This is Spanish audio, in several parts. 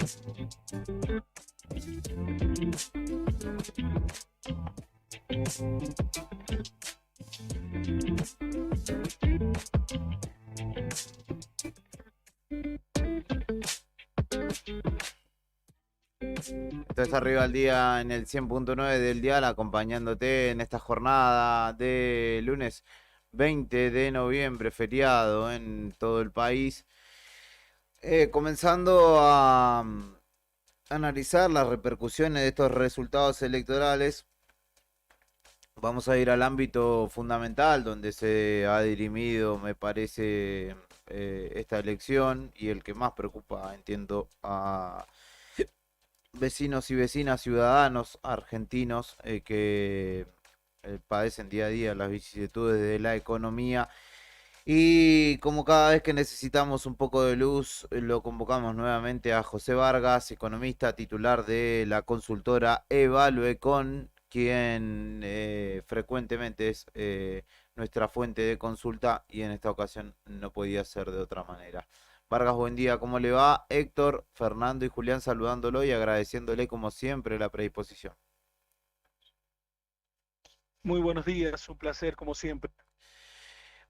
Estás arriba al día en el 100.9 del dial, acompañándote en esta jornada de lunes 20 de noviembre, feriado en todo el país. Comenzando a analizar las repercusiones de estos resultados electorales, vamos a ir al ámbito fundamental donde se ha dirimido, me parece, esta elección y el que más preocupa, entiendo, a vecinos y vecinas, ciudadanos argentinos que padecen día a día las vicisitudes de la economía. Y como cada vez que necesitamos un poco de luz, lo convocamos nuevamente a José Vargas, economista titular de la consultora Evaluecon, quien frecuentemente es nuestra fuente de consulta y en esta ocasión no podía ser de otra manera. Vargas, buen día, ¿cómo le va? Héctor, Fernando y Julián saludándolo y agradeciéndole como siempre la predisposición. Muy buenos días, un placer como siempre.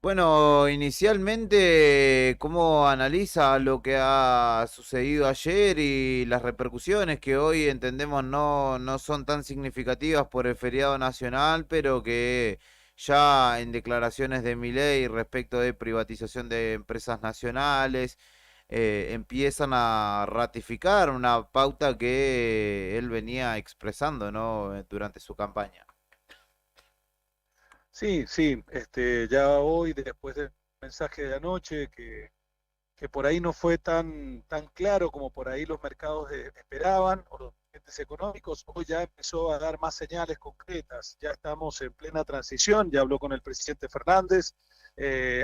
Bueno, inicialmente, ¿cómo analiza lo que ha sucedido ayer y las repercusiones que hoy entendemos no son tan significativas por el feriado nacional, pero que ya en declaraciones de Milei respecto de privatización de empresas nacionales, empiezan a ratificar una pauta que él venía expresando, ¿no? Durante su campaña? Sí, sí, ya hoy, después del mensaje de anoche, que por ahí no fue tan claro como por ahí los mercados esperaban, o los agentes económicos, hoy ya empezó a dar más señales concretas. Ya estamos en plena transición, ya habló con el presidente Fernández,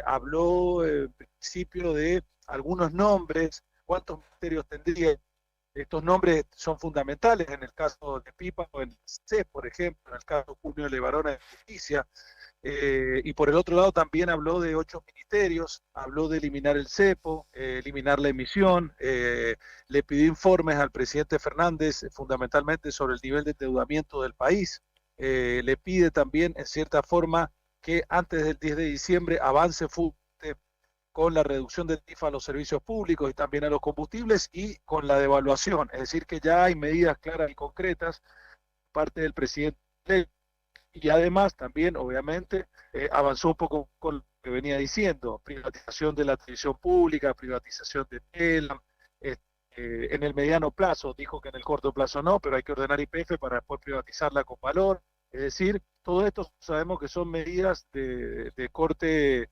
habló en principio de algunos nombres, cuántos ministerios tendría. Estos nombres son fundamentales en el caso de Pipa o en el CES, por ejemplo, en el caso de Julio Levarona de Justicia. Y por el otro lado también habló de 8 ministerios, habló de eliminar el cepo, eliminar la emisión, le pidió informes al presidente Fernández fundamentalmente sobre el nivel de endeudamiento del país, le pide también en cierta forma que antes del 10 de diciembre avance fuerte con la reducción de tarifa a los servicios públicos y también a los combustibles y con la devaluación, es decir, que ya hay medidas claras y concretas parte del presidente y además también, obviamente, avanzó un poco con lo que venía diciendo, privatización de la televisión pública, privatización de Telam, en el mediano plazo, dijo que en el corto plazo no, pero hay que ordenar YPF para después privatizarla con valor, es decir, todo esto sabemos que son medidas de corte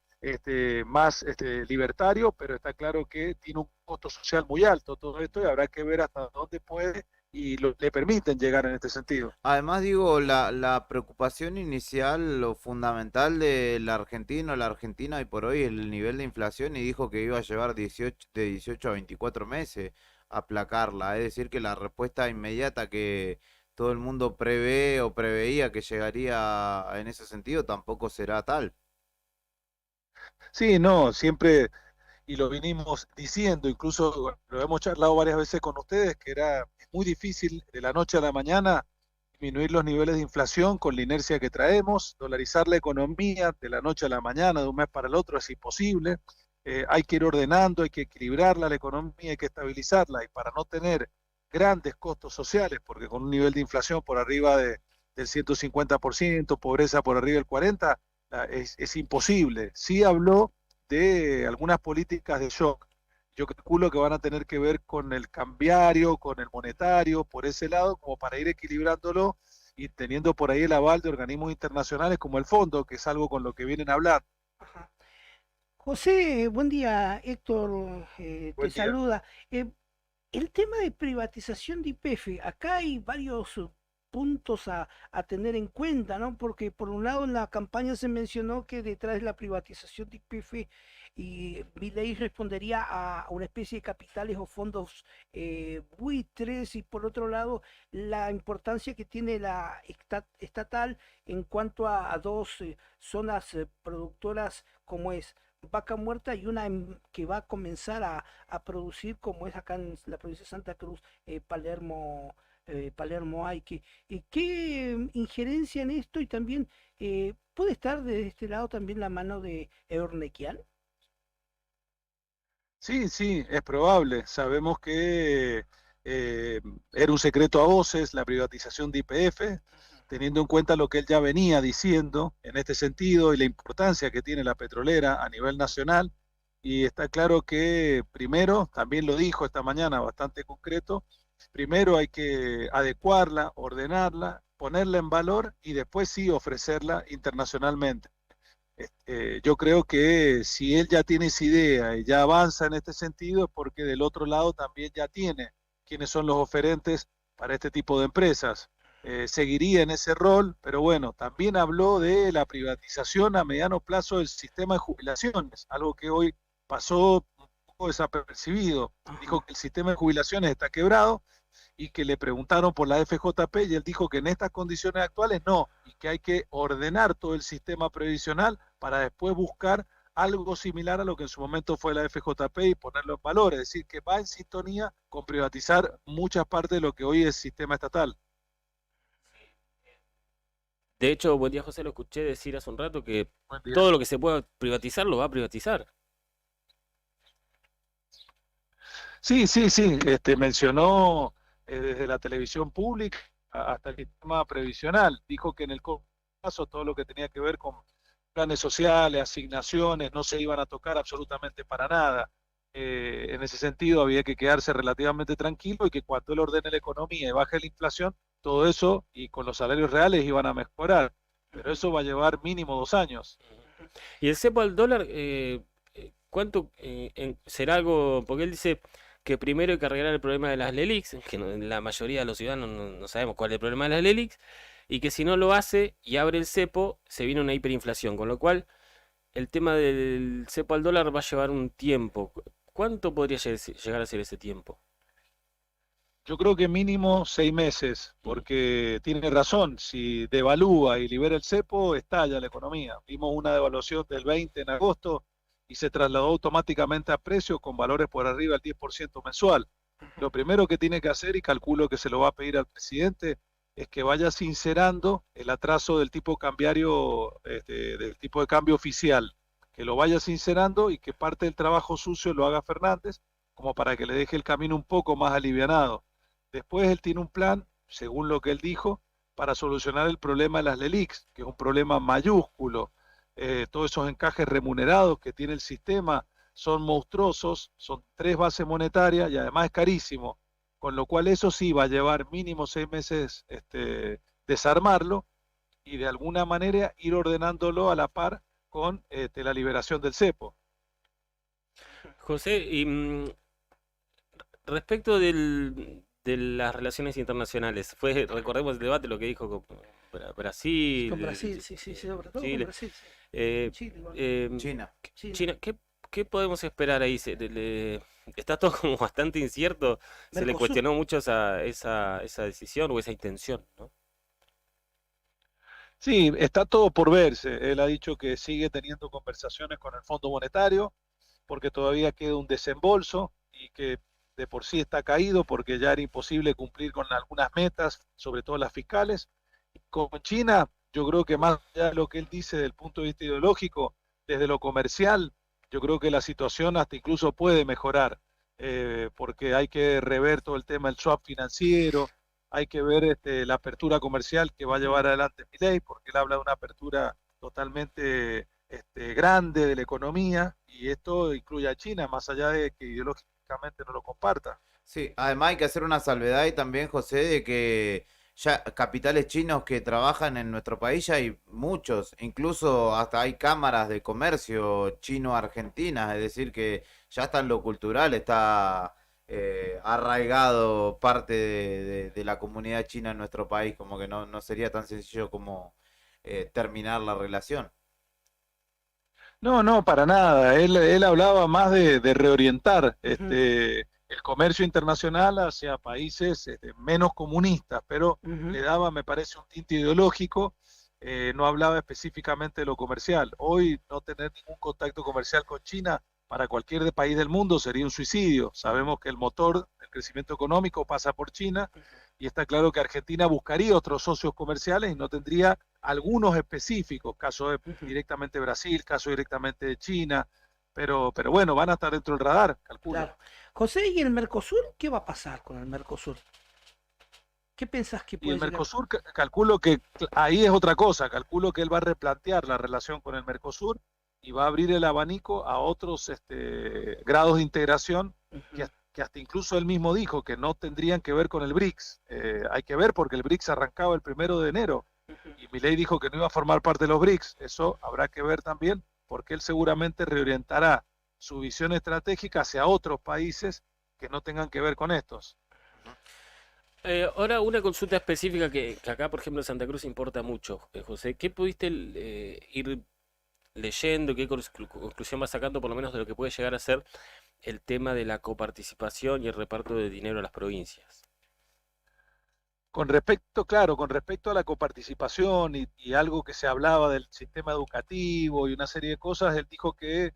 más libertario, pero está claro que tiene un costo social muy alto todo esto y habrá que ver hasta dónde puede y le permiten llegar en este sentido. Además, digo, la preocupación inicial o fundamental del argentino, la Argentina hoy por hoy, el nivel de inflación, y dijo que iba a llevar 18, de 18 a 24 meses aplacarla. Es decir, que la respuesta inmediata que todo el mundo prevé o preveía que llegaría en ese sentido tampoco será tal. Sí, no, siempre, y lo vinimos diciendo, incluso lo hemos charlado varias veces con ustedes, que era muy difícil de la noche a la mañana disminuir los niveles de inflación con la inercia que traemos, dolarizar la economía de la noche a la mañana, de un mes para el otro, es imposible. Hay que ir ordenando, hay que equilibrarla la economía, hay que estabilizarla, y para no tener grandes costos sociales, porque con un nivel de inflación por arriba del 150%, pobreza por arriba del 40%, es imposible. Sí habló de algunas políticas de shock. Yo calculo que van a tener que ver con el cambiario, con el monetario, por ese lado, como para ir equilibrándolo y teniendo por ahí el aval de organismos internacionales como el Fondo, que es algo con lo que vienen a hablar. Ajá. José, buen día, Héctor, te Buen día. saluda. El tema de privatización de YPF, acá hay varios puntos a tener en cuenta, ¿no? Porque por un lado en la campaña se mencionó que detrás de la privatización de YPF y Milei respondería a una especie de capitales o fondos buitres y por otro lado la importancia que tiene la estatal en cuanto a dos zonas productoras como es vaca muerta y una que va a comenzar a producir, como es acá en la provincia de Santa Cruz, Palermo hay qué injerencia en esto, y también puede estar de este lado también la mano de Eurnequian. Sí, sí, es probable. Sabemos que eh, era un secreto a voces la privatización de YPF, teniendo en cuenta lo que él ya venía diciendo en este sentido y la importancia que tiene la petrolera a nivel nacional. Y está claro que primero, también lo dijo esta mañana bastante concreto, primero hay que adecuarla, ordenarla, ponerla en valor y después sí ofrecerla internacionalmente. Yo creo que si él ya tiene esa idea y ya avanza en este sentido, es porque del otro lado también ya tiene quiénes son los oferentes para este tipo de empresas. Seguiría en ese rol, pero bueno, también habló de la privatización a mediano plazo del sistema de jubilaciones, algo que hoy pasó un poco desapercibido. Dijo Ajá. que el sistema de jubilaciones está quebrado y que le preguntaron por la FJP y él dijo que en estas condiciones actuales no, y que hay que ordenar todo el sistema previsional para después buscar algo similar a lo que en su momento fue la FJP y ponerlo en valor, es decir, que va en sintonía con privatizar muchas partes de lo que hoy es sistema estatal. De hecho, buen día José, lo escuché decir hace un rato que Buen día. todo lo que se pueda privatizar lo va a privatizar. Sí, sí, sí, mencionó desde la televisión pública hasta el sistema previsional. Dijo que en el caso todo lo que tenía que ver con planes sociales, asignaciones, no se iban a tocar absolutamente para nada. En ese sentido había que quedarse relativamente tranquilo y que cuando él ordene la economía y baje la inflación, todo eso y con los salarios reales iban a mejorar. Pero Ujú, eso va a llevar mínimo 2 años. Ujú. Y el cepo al dólar, ¿cuánto será algo? Porque él dice que primero hay que arreglar el problema de las LELIX, que la mayoría de los ciudadanos no sabemos cuál es el problema de las LELIX, y que si no lo hace y abre el cepo, se viene una hiperinflación, con lo cual el tema del cepo al dólar va a llevar un tiempo. ¿Cuánto podría llegar a ser ese tiempo? Yo creo que mínimo 6 meses, Mm. porque tiene razón, si devalúa y libera el cepo, estalla la economía. Vimos una devaluación del 20 en agosto y se trasladó automáticamente a precios con valores por arriba del 10% mensual. ujú. Lo primero que tiene que hacer, y calculo que se lo va a pedir al presidente, es que vaya sincerando el atraso del tipo cambiario, del tipo de cambio oficial, que lo vaya sincerando y que parte del trabajo sucio lo haga Fernández, como para que le deje el camino un poco más alivianado. Después él tiene un plan, según lo que él dijo, para solucionar el problema de las LELIX, que es un problema mayúsculo. Todos esos encajes remunerados que tiene el sistema son monstruosos, son 3 bases monetarias y además es carísimo. Con lo cual eso sí va a llevar mínimo 6 meses desarmarlo y de alguna manera ir ordenándolo a la par con la liberación del cepo. José, y respecto de las relaciones internacionales, recordemos el debate, lo que dijo con Con Brasil, Brasil, sí, sí, sí, sobre todo con Chile. Brasil, sí. eh, Chile igual. China. China. China, ¿qué podemos esperar ahí? Está todo como bastante incierto. Se le Mercosur. cuestionó mucho esa decisión o esa intención, ¿no? Sí, está todo por verse. Él ha dicho que sigue teniendo conversaciones con el Fondo Monetario porque todavía queda un desembolso y que de por sí está caído porque ya era imposible cumplir con algunas metas, sobre todo las fiscales. Con China, yo creo que más allá de lo que él dice desde el punto de vista ideológico, desde lo comercial, yo creo que la situación hasta incluso puede mejorar, porque hay que rever todo el tema del swap financiero, hay que ver la apertura comercial que va a llevar adelante Milei, porque él habla de una apertura totalmente grande de la economía, y esto incluye a China, más allá de que ideológicamente no lo comparta. Sí, además hay que hacer una salvedad y también, José, de que ya capitales chinos que trabajan en nuestro país ya hay muchos, incluso hasta hay cámaras de comercio chino-argentinas, es decir, que ya está en lo cultural, está arraigado parte de la comunidad china en nuestro país, como que no sería tan sencillo como terminar la relación. No, no, para nada. Él hablaba más de reorientar Ujú, el comercio internacional hacia países menos comunistas, pero ujú, le daba, me parece, un tinte ideológico. no hablaba específicamente de lo comercial. Hoy no tener ningún contacto comercial con China para cualquier país del mundo sería un suicidio. Sabemos que el motor del crecimiento económico pasa por China y está claro que Argentina buscaría otros socios comerciales y no tendría algunos específicos, caso de directamente Brasil, caso directamente de China, pero bueno, van a estar dentro del radar, calculo. Claro. José, ¿y el Mercosur? ¿Qué va a pasar con el Mercosur? ¿Qué pensás que Y el puede llegar? Mercosur, calculo que ahí es otra cosa, calculo que él va a replantear la relación con el Mercosur y va a abrir el abanico a otros grados de integración Ujú, que hasta incluso él mismo dijo que no tendrían que ver con el BRICS. Hay que ver porque el BRICS arrancaba el 1 de enero ujú. y Milei dijo que no iba a formar parte de los BRICS. Eso habrá que ver también porque él seguramente reorientará su visión estratégica hacia otros países que no tengan que ver con estos. Ahora una consulta específica que acá, por ejemplo, en Santa Cruz importa mucho, José. ¿Qué pudiste ir leyendo? ¿Qué conclusión vas sacando por lo menos de lo que puede llegar a ser el tema de la coparticipación y el reparto de dinero a las provincias? Con respecto, claro, con respecto a la coparticipación y algo que se hablaba del sistema educativo y una serie de cosas, él dijo que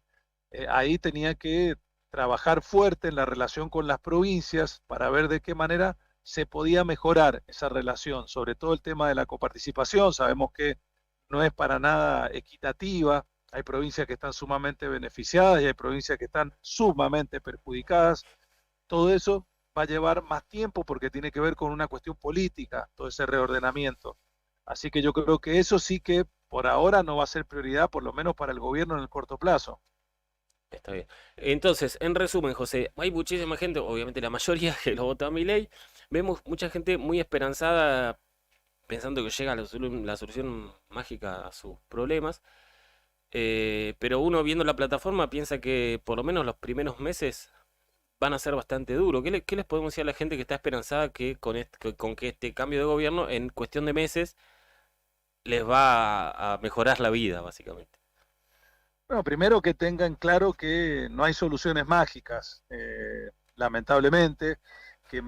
ahí tenía que trabajar fuerte en la relación con las provincias para ver de qué manera se podía mejorar esa relación, sobre todo el tema de la coparticipación. Sabemos que no es para nada equitativa, hay provincias que están sumamente beneficiadas y hay provincias que están sumamente perjudicadas. Todo eso va a llevar más tiempo porque tiene que ver con una cuestión política, todo ese reordenamiento. Así que yo creo que eso sí que por ahora no va a ser prioridad, por lo menos para el gobierno en el corto plazo. Está bien. Entonces, en resumen, José, hay muchísima gente, obviamente la mayoría que lo votó a Milei. Vemos mucha gente muy esperanzada pensando que llega la solución mágica a sus problemas. Pero uno viendo la plataforma piensa que por lo menos los primeros meses van a ser bastante duros. ¿Qué les podemos decir a la gente que está esperanzada que con que este cambio de gobierno en cuestión de meses les va a mejorar la vida, básicamente? Bueno, primero que tengan claro que no hay soluciones mágicas, lamentablemente, que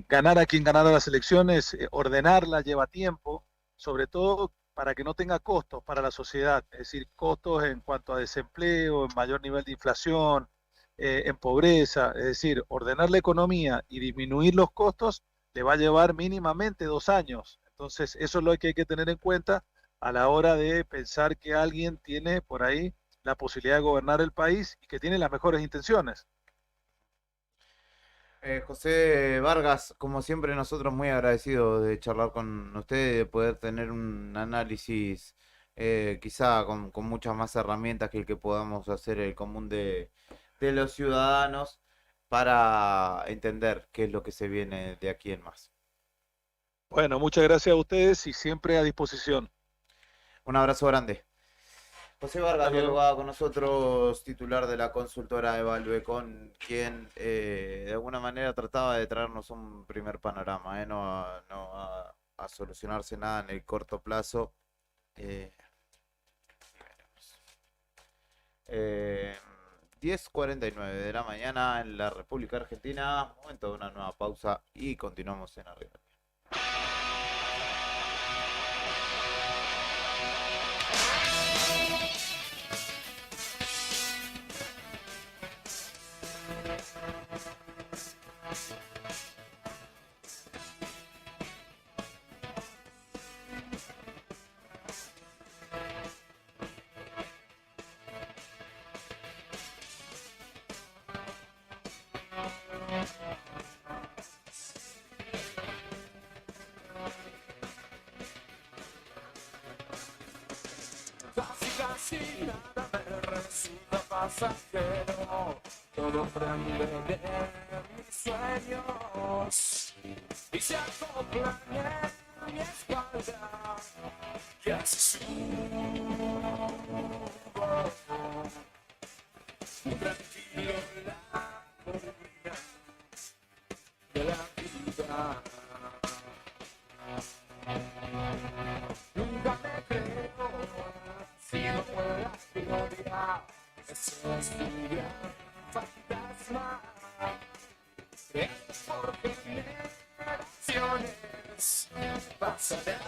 ganar a quien ganara las elecciones, ordenarla lleva tiempo, sobre todo para que no tenga costos para la sociedad, es decir, costos en cuanto a desempleo, en mayor nivel de inflación, en pobreza, es decir, ordenar la economía y disminuir los costos le va a llevar mínimamente 2 años. Entonces, eso es lo que hay que tener en cuenta a la hora de pensar que alguien tiene por ahí la posibilidad de gobernar el país y que tiene las mejores intenciones. José Vargas, como siempre, nosotros muy agradecidos de charlar con usted y de poder tener un análisis quizá con muchas más herramientas que el que podamos hacer el común de los ciudadanos para entender qué es lo que se viene de aquí en más. Bueno, muchas gracias a ustedes y siempre a disposición. Un abrazo grande. José Hasta Vargas luego. dialogaba con nosotros, titular de la consultora Evalue, con quien de alguna manera trataba de traernos un primer panorama, no a solucionarse nada en el corto plazo. Eh, eh, 10:49 de la mañana en la República Argentina, momento de una nueva pausa y continuamos en Arriba. Casi, casi nada me resulta pasajero, todo prende de mis sueños y se acoplan en mi espalda y así subo tranquilo la colina de la vida. Nunca me creo, si no fueras gloria, eso es un gran fantasma. Es por generaciones pasará.